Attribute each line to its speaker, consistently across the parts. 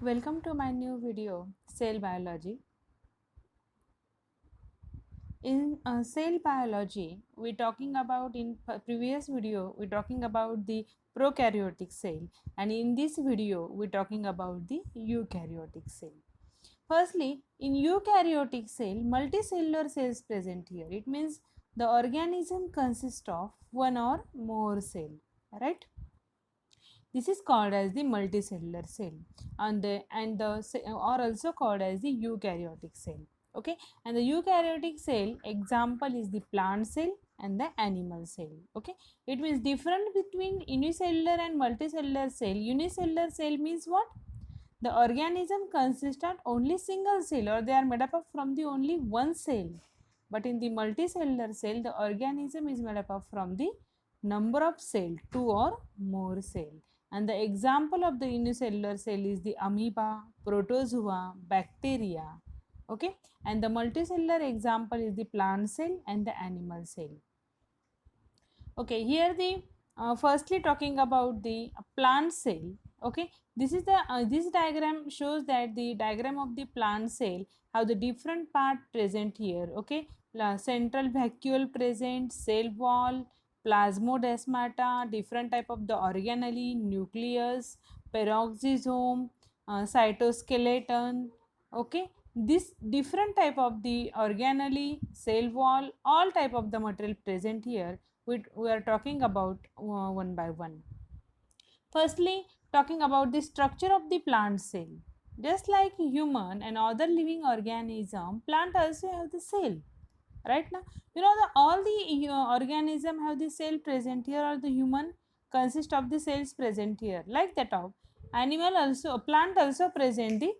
Speaker 1: Welcome to my new video, Cell Biology. In cell biology, we're talking about previous video, we're talking about the prokaryotic cell, and in this video, we're talking about the eukaryotic cell. Firstly, in eukaryotic cell, multicellular cells present here. It means the organism consists of one or more cell, right? This is called as the multicellular cell, and or also called as the eukaryotic cell. Okay, and the eukaryotic cell example is the plant cell and the animal cell. Okay, it means different between unicellular and multicellular cell. Unicellular cell means what? The organism consists of only single cell, or they are made up of from the only one cell. But in the multicellular cell, the organism is made up of from the number of cell, two or more cell. And the example of the unicellular cell is the amoeba, protozoa, bacteria. Okay, and the multicellular example is the plant cell and the animal cell. Okay, here the firstly talking about the plant cell. Okay, this is the this diagram shows that the diagram of the plant cell have the different part present here. Okay, central vacuole present, cell wall, plasmodesmata, different type of the organelle, nucleus, peroxisome, cytoskeleton. Okay, this different type of the organelle, cell wall, all type of the material present here we are talking about one by one. Firstly, talking about the structure of the plant cell. Just like human and other living organism, plant also have the cell. Right now, all the organism have the cell present here, or the human consist of the cells present here. Like that of animal also, plant also present the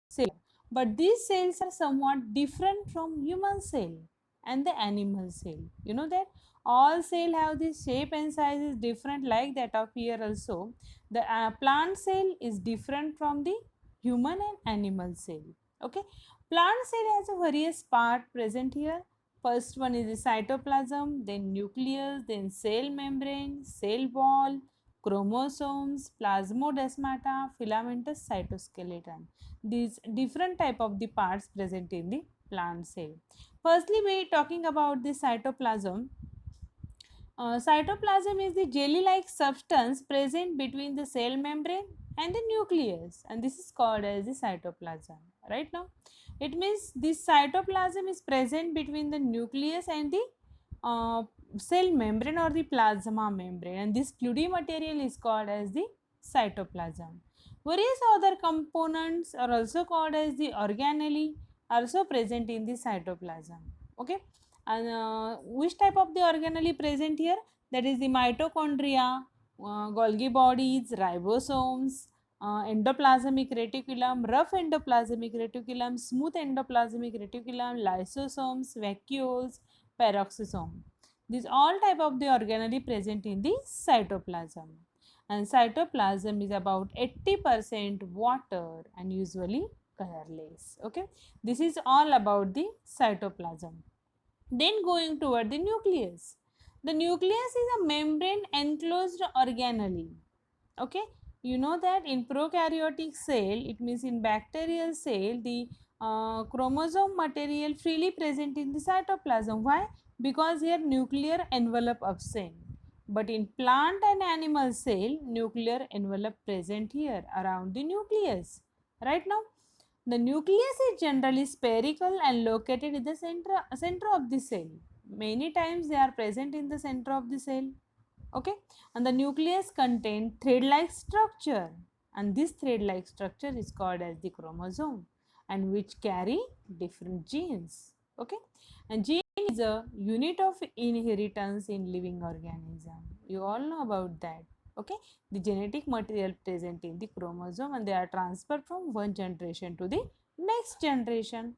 Speaker 1: cell, but these cells are somewhat different from human cell and the animal cell. You know that all cell have the shape and size is different, like that of here also. The plant cell is different from the human and animal cell. Okay, plant cell has a various part present here. First one is the cytoplasm, then nucleus, then cell membrane, cell wall, chromosomes, plasmodesmata, filamentous cytoskeleton. These different type of the parts present in the plant cell. Firstly, we are talking about the cytoplasm. Cytoplasm is the jelly-like substance present between the cell membrane and the nucleus, and this is called as the cytoplasm. Right now, it means this cytoplasm is present between the nucleus and the uh, cell membrane or the plasma membrane, and this fluidy material is called as the cytoplasm. Various other components are also called as the organelle, also present in the cytoplasm. Okay, and which type of the organelle present here? That is the mitochondria, Golgi bodies, ribosomes, endoplasmic reticulum, rough endoplasmic reticulum, smooth endoplasmic reticulum, lysosomes, vacuoles, peroxisome. These all type of the organelle present in the cytoplasm. And cytoplasm is about 80% water and usually colorless. Okay, this is all about the cytoplasm. Then going toward the nucleus. The nucleus is a membrane enclosed organelle. Okay, you know that in prokaryotic cell, it means in bacterial cell, the chromosome material freely present in the cytoplasm. Why? Because here nuclear envelope absent. But in plant and animal cell, nuclear envelope present here around the nucleus. Right now, the nucleus is generally spherical and located in the center of the cell. Many times they are present in the center of the cell. Okay, and the nucleus contains thread-like structure, and this thread-like structure is called as the chromosome, and which carry different genes. Okay, and gene is a unit of inheritance in living organism. You all know about that. Okay, the genetic material present in the chromosome, and they are transferred from one generation to the next generation.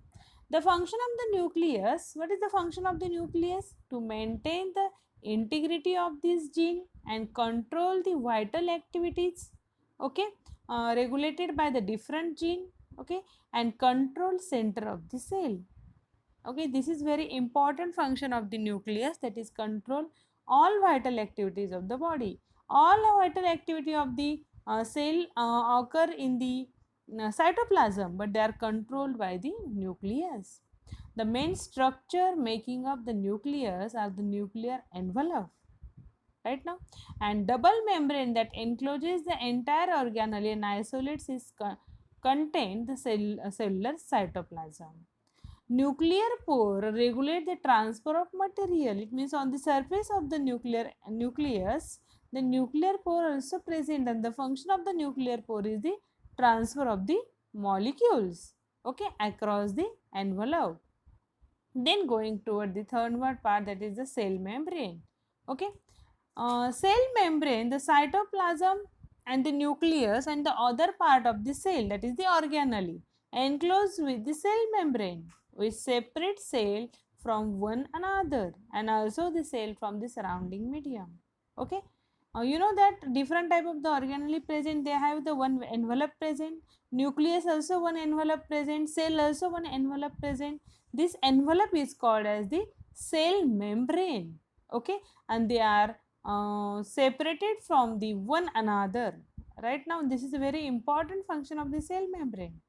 Speaker 1: The function of the nucleus, what is the function of the nucleus? To maintain the integrity of this gene and control the vital activities, okay, regulated by the different gene, okay, and control center of the cell. Okay, this is very important function of the nucleus, that is control all vital activities of the body. All vital activity of the cell occur in the cytoplasm, but they are controlled by the nucleus. The main structure making up the nucleus are the nuclear envelope, right now, and double membrane that encloses the entire organelle and isolates is contain the cellular cytoplasm. Nuclear pore regulate the transfer of material. It means on the surface of the nucleus, the nuclear pore also present, and the function of the nuclear pore is the transfer of the molecules, okay, across the envelope. Then going toward the third part, that is the cell membrane, okay. Cell membrane, the cytoplasm and the nucleus and the other part of the cell, that is the organelle, enclosed with the cell membrane, which separate cell from one another and also the cell from the surrounding medium, okay. You know that different type of the organelle present, they have the one envelope present, nucleus also one envelope present, cell also one envelope present. This envelope is called as the cell membrane, okay, and they are separated from the one another. Right now, this is a very important function of the cell membrane.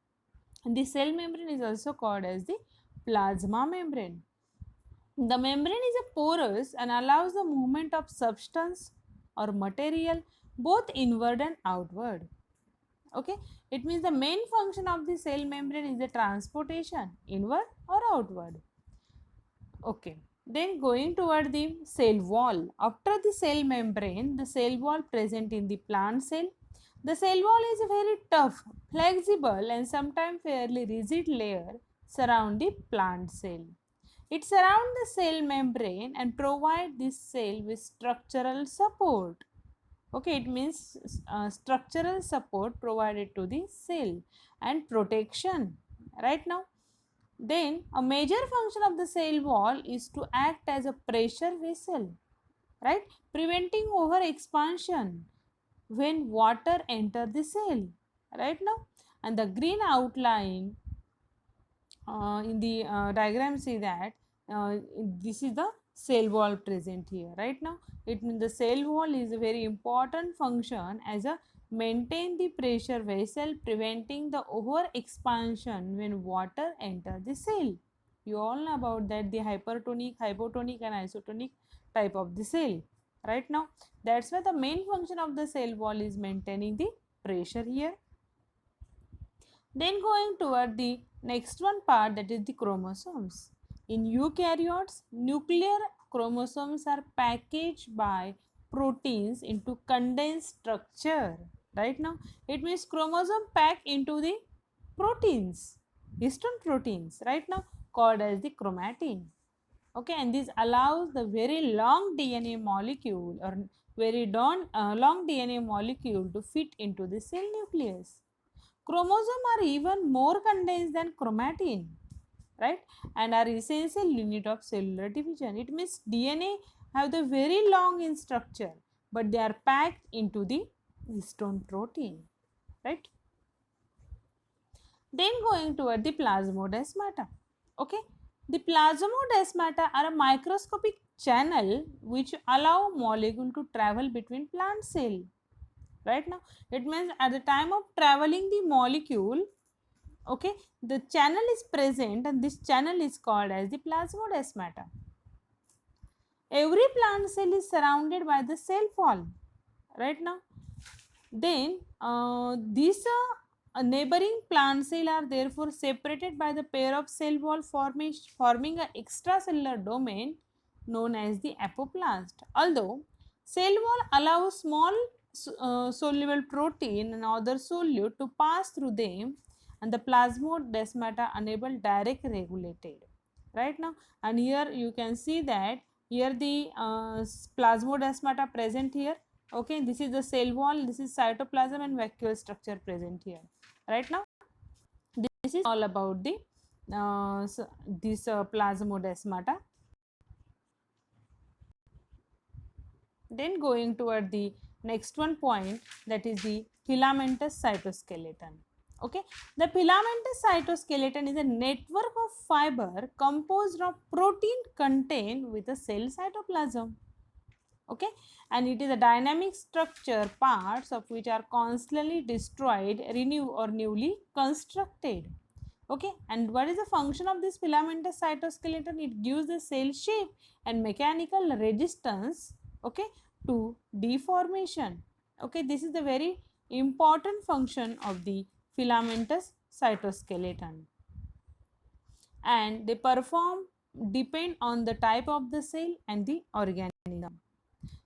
Speaker 1: And the cell membrane is also called as the plasma membrane. The membrane is a porous and allows the movement of substance or material both inward and outward. Okay, it means the main function of the cell membrane is the transportation inward or outward. Okay, then going toward the cell wall. After the cell membrane, the cell wall present in the plant cell. The cell wall is a very tough, flexible and sometimes fairly rigid layer surround the plant cell. It surrounds the cell membrane and provide this cell with structural support. Okay, it means structural support provided to the cell and protection. Right now, then a major function of the cell wall is to act as a pressure vessel, right, preventing over expansion when water enter the cell, right now. And the green outline in the diagram see that this is the cell wall present here. Right now, it means the cell wall is a very important function as a maintain the pressure vessel, preventing the over expansion when water enter the cell. You all know about that, the hypertonic, hypotonic and isotonic type of the cell. Right now, that's why the main function of the cell wall is maintaining the pressure here. Then going toward the next one part, that is the chromosomes. In eukaryotes, nuclear chromosomes are packaged by proteins into condensed structure. Right now, it means chromosome packed into the proteins, histone proteins, right now, called as the chromatin. Okay, and this allows the very long DNA molecule or very long DNA molecule to fit into the cell nucleus. Chromosomes are even more condensed than chromatin, right, and are essential unit of cellular division. It means DNA have the very long in structure, but they are packed into the histone protein, right. Then going toward the plasmodesmata. Okay, the plasmodesmata are a microscopic channel which allow molecule to travel between plant cell. Right now, it means at the time of traveling the molecule, okay, the channel is present and this channel is called as the plasmodesmata. Every plant cell is surrounded by the cell wall. Right now, then these neighboring plant cell are therefore separated by the pair of cell wall forming an extracellular domain known as the apoplast. Although cell wall allows small soluble protein and other solute to pass through them, and the plasmodesmata enable direct regulated. Right now, and here you can see that here the plasmodesmata present here. Okay, this is the cell wall, this is cytoplasm and vacuole structure present here. Right now, this is all about the this plasmodesmata. Then going toward the next one point, that is the filamentous cytoskeleton. Okay, the filamentous cytoskeleton is a network of fiber composed of protein contained with a cell cytoplasm. Okay, and it is a dynamic structure, parts of which are constantly destroyed, renewed or newly constructed. Okay, and what is the function of this filamentous cytoskeleton? It gives the cell shape and mechanical resistance, okay, to deformation. Okay, this is the very important function of the filamentous cytoskeleton, and they perform depend on the type of the cell and the organism.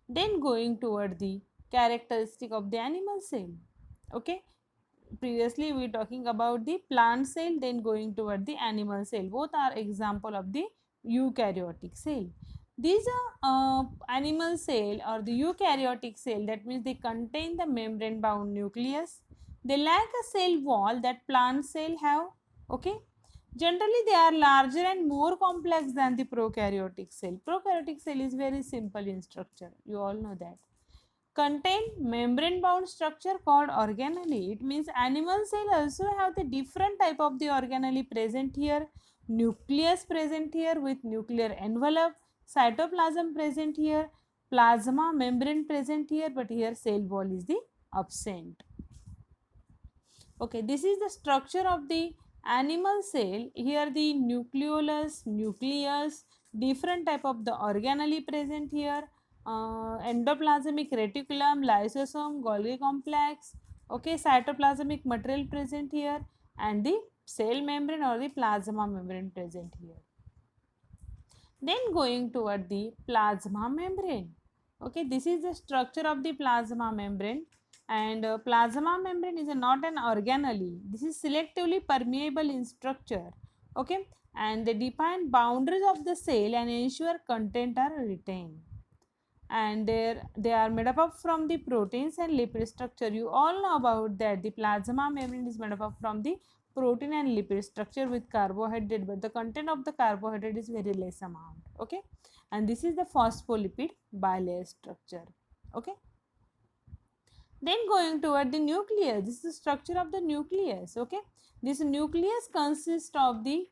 Speaker 1: Then going toward the characteristic of the animal cell. Okay, previously we talking about the plant cell, then going toward the animal cell. Both are example of the eukaryotic cell. These are animal cell or the eukaryotic cell, that means they contain the membrane bound nucleus. They lack a cell wall that plant cell have. Okay, generally they are larger and more complex than the prokaryotic cell. Prokaryotic cell is very simple in structure, you all know that. Contain membrane bound structure called organelle. It means animal cell also have the different type of the organelle present here. Nucleus present here with nuclear envelope, cytoplasm present here, plasma membrane present here, but here cell wall is the absent. Okay, this is the structure of the animal cell. Here the nucleolus, nucleus, different type of the organelle present here, endoplasmic reticulum, lysosome, Golgi complex, okay, cytoplasmic material present here, and the cell membrane or the plasma membrane present here. Then going toward the plasma membrane. Okay, this is the structure of the plasma membrane, and plasma membrane is not an organelle. This is selectively permeable in structure. Okay, and they define boundaries of the cell and ensure content are retained. And they are made up of from the proteins and lipid structure. You all know about that. The plasma membrane is made up of from the protein and lipid structure with carbohydrate, but the content of the carbohydrate is very less amount. Okay, and this is the phospholipid bilayer structure. Okay, then going toward the nucleus, this is the structure of the nucleus. Okay, this nucleus consists of the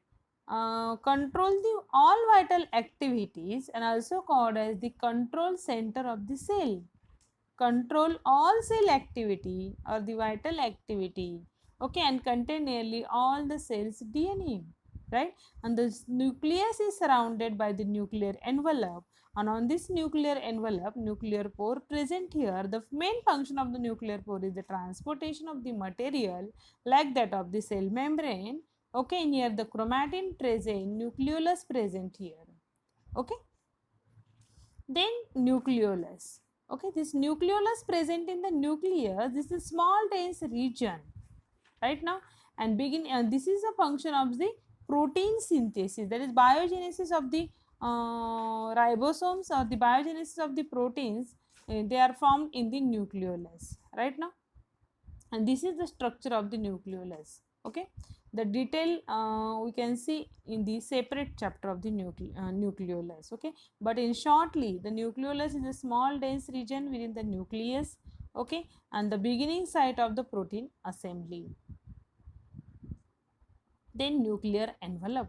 Speaker 1: control the all vital activities and also called as the control center of the cell. Control all cell activity or the vital activity. Okay, and contain nearly all the cell's DNA, right? And the nucleus is surrounded by the nuclear envelope, and on this nuclear envelope, nuclear pore present here. The main function of the nuclear pore is the transportation of the material like that of the cell membrane. Okay, near the chromatin present, nucleolus present here. Okay, then nucleolus. Okay, this nucleolus present in the nucleus, this is small dense region, right now, and this is a function of the protein synthesis, that is biogenesis of the ribosomes or the biogenesis of the proteins. They are formed in the nucleolus, right now, and this is the structure of the nucleolus. Okay, the detail we can see in the separate chapter of the nucleolus. Okay, but in shortly, the nucleolus is a small dense region within the nucleus. Okay, and the beginning site of the protein assembly. Then nuclear envelope,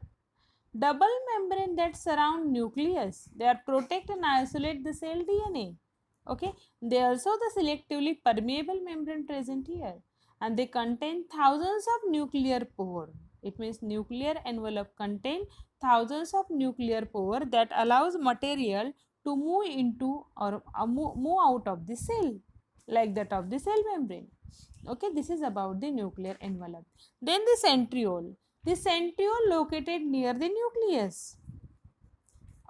Speaker 1: double membrane that surround nucleus. They are protect and isolate the cell DNA. Okay, they also the selectively permeable membrane present here, and they contain thousands of nuclear pore. It means nuclear envelope contain thousands of nuclear pore that allows material to move into or move out of the cell like that of the cell membrane. Okay, this is about the nuclear envelope. Then the centriole. The centriole located near the nucleus.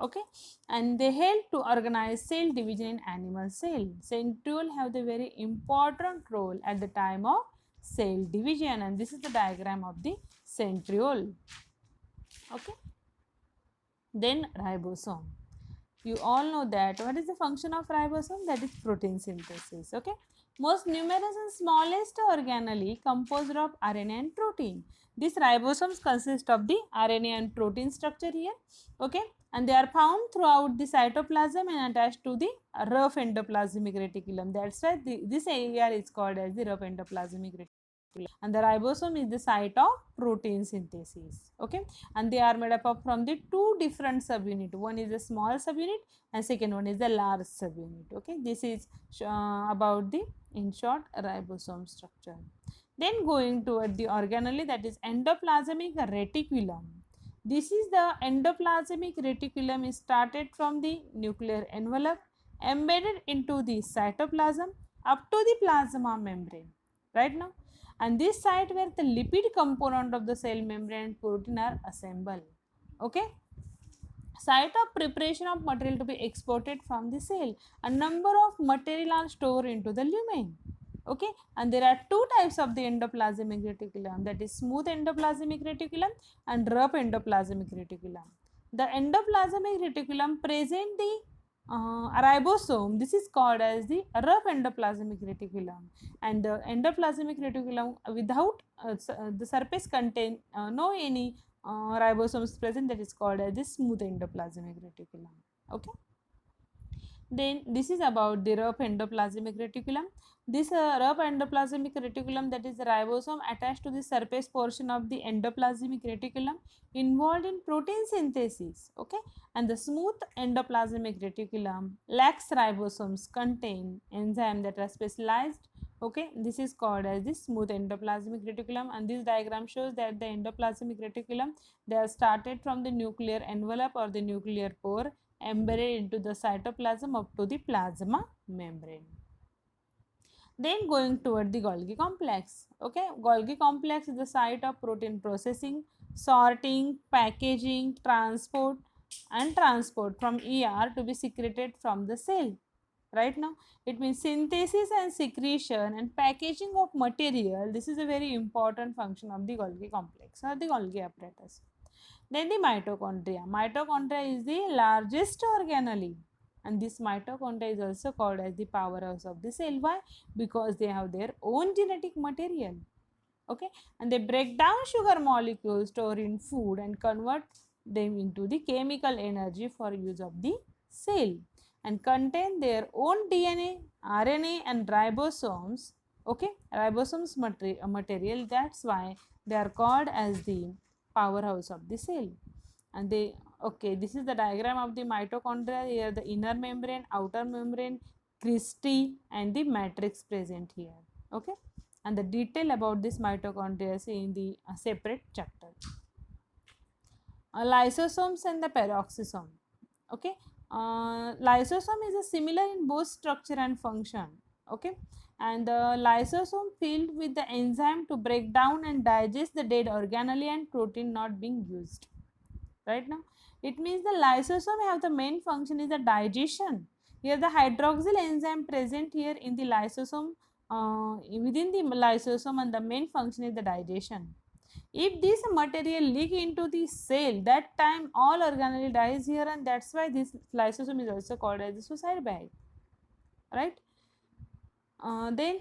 Speaker 1: Okay, and they help to organize cell division in animal cell. Centriole have the very important role at the time of cell division, and this is the diagram of the centriole. Okay, then ribosome. You all know that what is the function of ribosome? That is protein synthesis. Okay, most numerous and smallest organelle composed of RNA and protein. These ribosomes consist of the RNA and protein structure here. Okay, and they are found throughout the cytoplasm and attached to the rough endoplasmic reticulum. That's why this area is called as the rough endoplasmic reticulum. and the ribosome is the site of protein synthesis. Okay, and they are made up of from the two different subunit. One is a small subunit and second one is the large subunit. Okay, this is about the, in short, ribosome structure. Then going toward the organelle, that is endoplasmic reticulum. This is the endoplasmic reticulum is started from the nuclear envelope embedded into the cytoplasm up to the plasma membrane, right now, and this site where the lipid component of the cell membrane and protein are assembled. Okay, site of preparation of material to be exported from the cell. A number of material are stored into the lumen. Okay, and there are two types of the endoplasmic reticulum, that is smooth endoplasmic reticulum and rough endoplasmic reticulum. The endoplasmic reticulum present the ribosome. This is called as the rough endoplasmic reticulum, and the endoplasmic reticulum without the surface contain no any ribosomes present, that is called as the smooth endoplasmic reticulum. Okay, then this is about the rough endoplasmic reticulum. This rough endoplasmic reticulum, that is the ribosome attached to the surface portion of the endoplasmic reticulum involved in protein synthesis. Okay, and the smooth endoplasmic reticulum lacks ribosomes, contain enzymes that are specialized. Okay, this is called as the smooth endoplasmic reticulum, and this diagram shows that the endoplasmic reticulum, they are started from the nuclear envelope or the nuclear pore embedded into the cytoplasm up to the plasma membrane. Then going toward the Golgi complex. Okay, Golgi complex is the site of protein processing, sorting, packaging, transport from ER to be secreted from the cell. Right now, it means synthesis and secretion and packaging of material. This is a very important function of the Golgi complex or the Golgi apparatus. Then the mitochondria. Mitochondria is the largest organelle, and this mitochondria is also called as the powerhouse of the cell. Why? Because they have their own genetic material. Okay, and they break down sugar molecules stored in food and convert them into the chemical energy for use of the cell, and contain their own DNA, RNA and ribosomes. Okay, ribosomes material, that's why they are called as the powerhouse of the cell. And they, okay, this is the diagram of the mitochondria. Here the inner membrane, outer membrane, cristae and the matrix present here. Okay, and the detail about this mitochondria is in the separate chapter. Lysosomes and the peroxisome. Okay, lysosome is a similar in both structure and function. Okay, and the lysosome filled with the enzyme to break down and digest the dead organelle and protein not being used. Right now, it means the lysosome have the main function is the digestion. Here the hydroxyl enzyme present here in the lysosome, within the lysosome, and the main function is the digestion. If this material leak into the cell, that time all organelle dies here, and that's why this lysosome is also called as the suicide bag. Right, then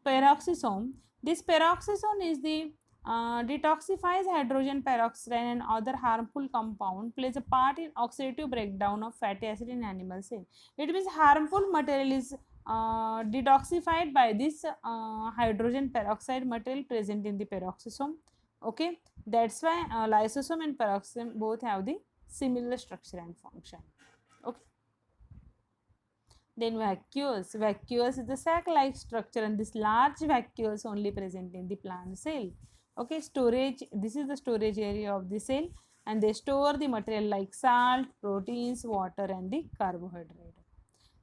Speaker 1: peroxisome. This peroxisome is the detoxifies hydrogen peroxide and other harmful compound, plays a part in oxidative breakdown of fatty acid in animal cell. It means harmful material is detoxified by this hydrogen peroxide material present in the peroxisome. Okay, that's why lysosome and peroxisome both have the similar structure and function. Okay, then vacuoles. Vacuoles is the sac-like structure, and this large vacuoles only present in the plant cell. Okay, storage, this is the storage area of the cell, and they store the material like salt, proteins, water and the carbohydrate.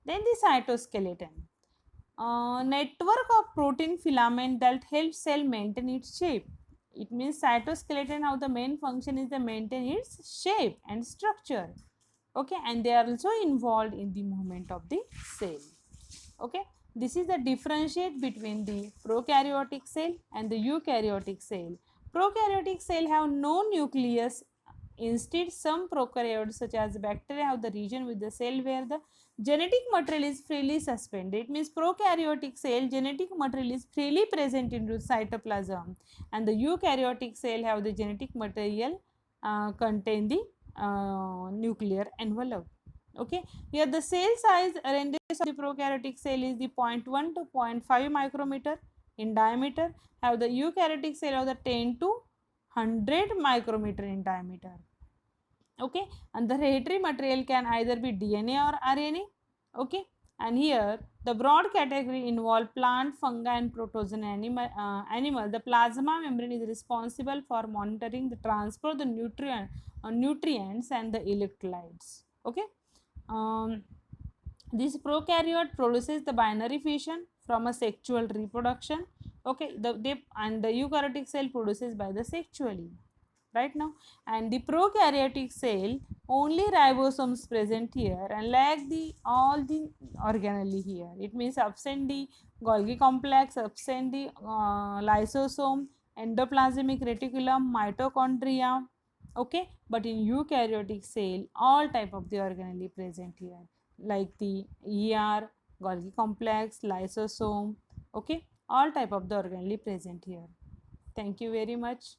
Speaker 1: Then the cytoskeleton. Network of protein filament that helps cell maintain its shape. It means cytoskeleton, how the main function is to maintain its shape and structure. Okay, and they are also involved in the movement of the cell. Okay, this is the differentiate between the prokaryotic cell and the eukaryotic cell. Prokaryotic cell have no nucleus. Instead, some prokaryotes such as bacteria have the region with the cell where the genetic material is freely suspended. It means prokaryotic cell genetic material is freely present in the cytoplasm, and the eukaryotic cell have the genetic material contain the nuclear envelope. Okay, here the cell size ranges of the prokaryotic cell is the 0.1 to 0.5 micrometer. in diameter, have the eukaryotic cell of the 10 to 100 micrometer in diameter. Okay, and the hereditary material can either be DNA or RNA. Okay, and here the broad category involve plant, fungi, and protozoan animal. The plasma membrane is responsible for monitoring the transport of the nutrients and the electrolytes. Okay, this prokaryote produces the binary fission from a sexual reproduction. Okay, and the eukaryotic cell produces by the sexually, right now. And the prokaryotic cell, only ribosomes present here and lack the all the organelle here. It means absent the Golgi complex, absent the lysosome, endoplasmic reticulum, mitochondria. Okay, but in eukaryotic cell, all type of the organelle present here, like the ER, Golgi complex, lysosome. Okay, all type of the organelle present here. Thank you very much.